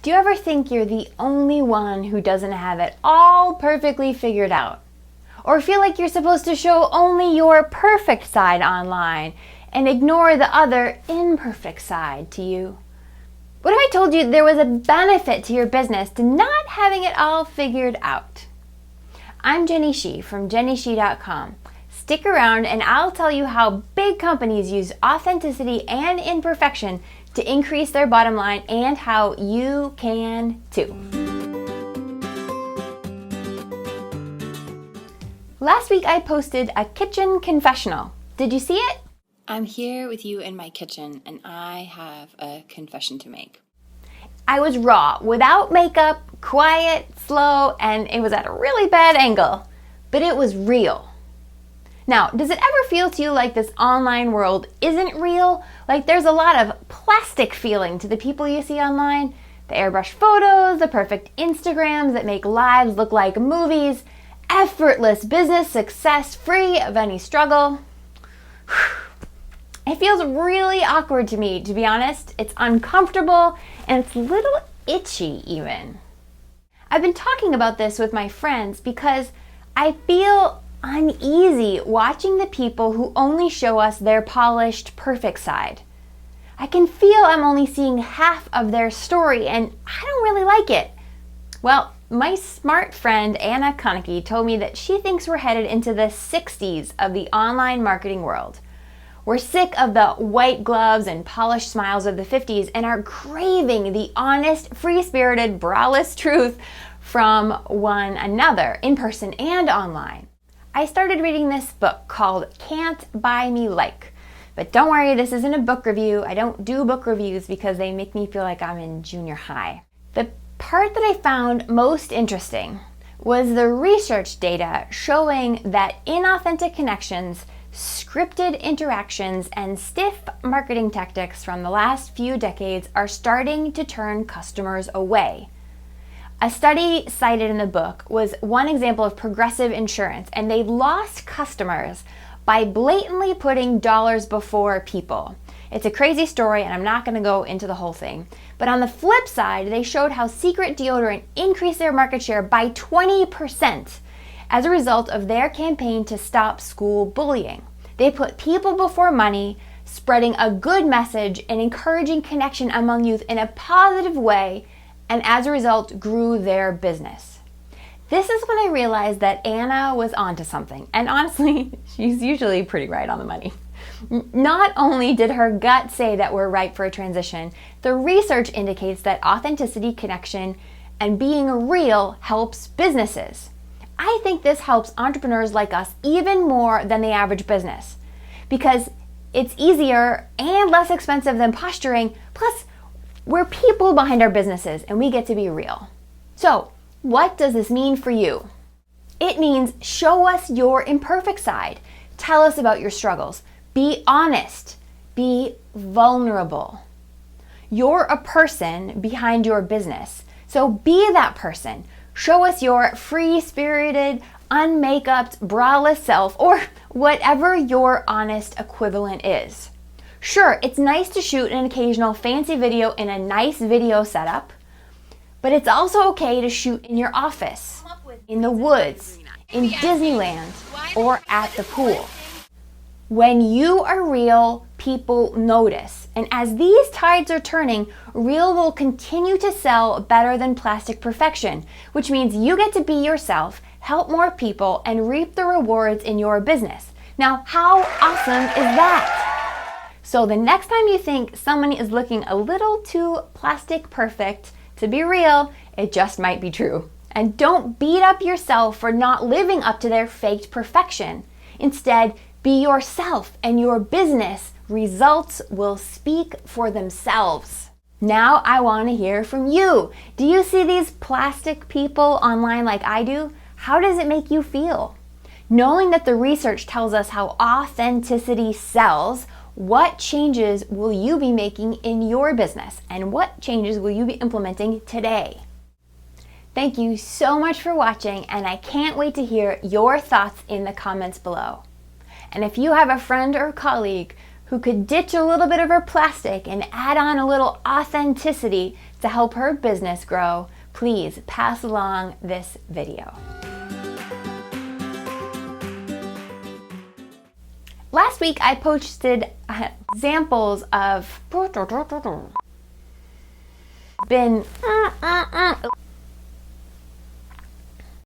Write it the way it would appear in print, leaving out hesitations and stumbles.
Do you ever think you're the only one who doesn't have it all perfectly figured out? Or feel like you're supposed to show only your perfect side online and ignore the other imperfect side to you? What if I told you there was a benefit to your business to not having it all figured out? I'm Shih from JennyShih.com. Stick around and I'll tell you how big companies use authenticity and imperfection to increase their bottom line and how you can too. Last week I posted a kitchen confessional. Did you see it? I'm here with you in my kitchen and I have a confession to make. I was raw, without makeup, quiet, slow, and it was at a really bad angle, but it was real. Now, does it ever feel to you like this online world isn't real? Like there's a lot of plastic feeling to the people you see online? The airbrushed photos, the perfect Instagrams that make lives look like movies, effortless business success free of any struggle. It feels really awkward to me, to be honest. It's uncomfortable and it's a little itchy even. I've been talking about this with my friends because I feel uneasy watching the people who only show us their polished, perfect side. I can feel I'm only seeing half of their story and I don't really like it. Well, my smart friend Anna Konecki told me that she thinks we're headed into the 60s of the online marketing world. We're sick of the white gloves and polished smiles of the 50s and are craving the honest, free-spirited, braless truth from one another, in person and online. I started reading this book called Can't Buy Me Like. But don't worry, this isn't a book review. I don't do book reviews because they make me feel like I'm in junior high. The part that I found most interesting was the research data showing that inauthentic connections, scripted interactions, and stiff marketing tactics from the last few decades are starting to turn customers away. A study cited in the book was one example of Progressive Insurance, and they lost customers by blatantly putting dollars before people. It's a crazy story, and I'm not going to go into the whole thing. But on the flip side, they showed how secret deodorant increased their market share by 20% as a result of their campaign to stop school bullying. They put people before money, spreading a good message and encouraging connection among youth in a positive way, and as a result grew their business. This is when I realized that Anna was onto something, and honestly, she's usually pretty right on the money. Not only did her gut say that we're ripe for a transition, the research indicates that authenticity, connection, and being real helps businesses. I think this helps entrepreneurs like us even more than the average business because it's easier and less expensive than posturing, plus we're people behind our businesses and we get to be real. So, what does this mean for you? It means show us your imperfect side. Tell us about your struggles. Be honest. Be vulnerable. You're a person behind your business. So be that person. Show us your free-spirited, unmakeuped, braless self, or whatever your honest equivalent is. Sure, it's nice to shoot an occasional fancy video in a nice video setup, but it's also okay to shoot in your office, in the woods, in Disneyland, or at the pool. When you are real, people notice. And as these tides are turning, real will continue to sell better than plastic perfection, which means you get to be yourself, help more people, and reap the rewards in your business. Now, how awesome is that? So the next time you think someone is looking a little too plastic perfect to be real, it just might be true. And don't beat up yourself for not living up to their faked perfection. Instead, be yourself and your business results will speak for themselves. Now I want to hear from you. Do you see these plastic people online like I do? How does it make you feel? Knowing that the research tells us how authenticity sells, what changes will you be making in your business and what changes will you be implementing today? Thank you so much for watching, and I can't wait to hear your thoughts in the comments below. And if you have a friend or colleague who could ditch a little bit of her plastic and add on a little authenticity to help her business grow, please pass along this video. Last week I posted examples of